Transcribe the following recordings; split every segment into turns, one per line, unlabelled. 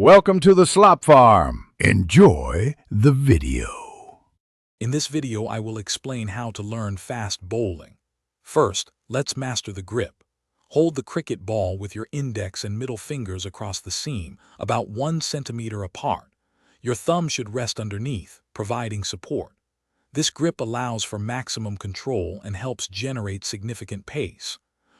Welcome to the Slop Farm. Enjoy the video.
In this video, I will explain how to learn fast bowling. First, let's master the grip. Hold the cricket ball with your index and middle fingers across the seam, about 1 centimeter apart. Your thumb should rest underneath, providing support. This grip allows for maximum control and helps generate significant pace.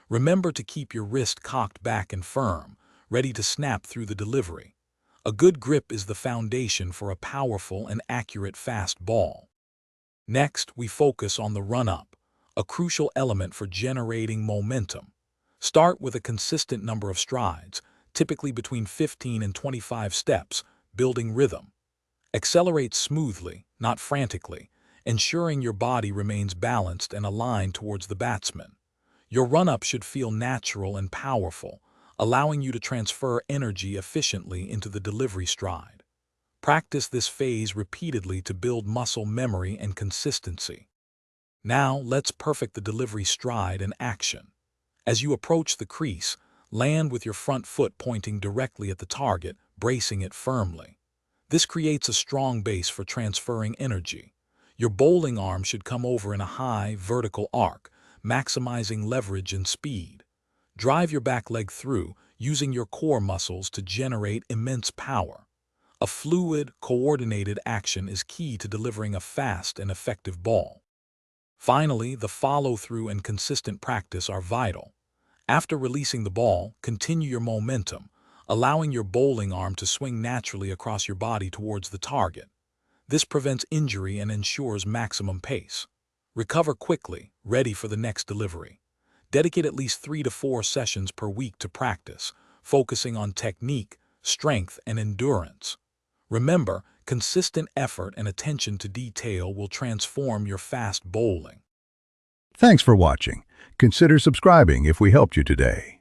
Remember to keep your wrist cocked back and firm, ready to snap through the delivery. A good grip is the foundation for a powerful and accurate fast ball. Next, we focus on the run-up, a crucial element for generating momentum. Start with a consistent number of strides, typically between 15 and 25 steps, building rhythm. Accelerate smoothly, not frantically, ensuring your body remains balanced and aligned towards the batsman. Your run-up should feel natural and powerful, allowing you to transfer energy efficiently into the delivery stride. Practice this phase repeatedly to build muscle memory and consistency. Now, let's perfect the delivery stride and action. As you approach the crease, land with your front foot pointing directly at the target, bracing it firmly. This creates a strong base for transferring energy. Your bowling arm should come over in a high, vertical arc, maximizing leverage and speed. Drive your back leg through, using your core muscles to generate immense power. A fluid, coordinated action is key to delivering a fast and effective ball. Finally, the follow-through and consistent practice are vital. After releasing the ball, continue your momentum, allowing your bowling arm to swing naturally across your body towards the target. This prevents injury and ensures maximum pace. Recover quickly, ready for the next delivery. Dedicate at least 3 to 4 sessions per week to practice, focusing on technique, strength, and endurance. Remember, consistent effort and attention to detail will transform your fast bowling.
Thanks for watching. Consider subscribing if we helped you today.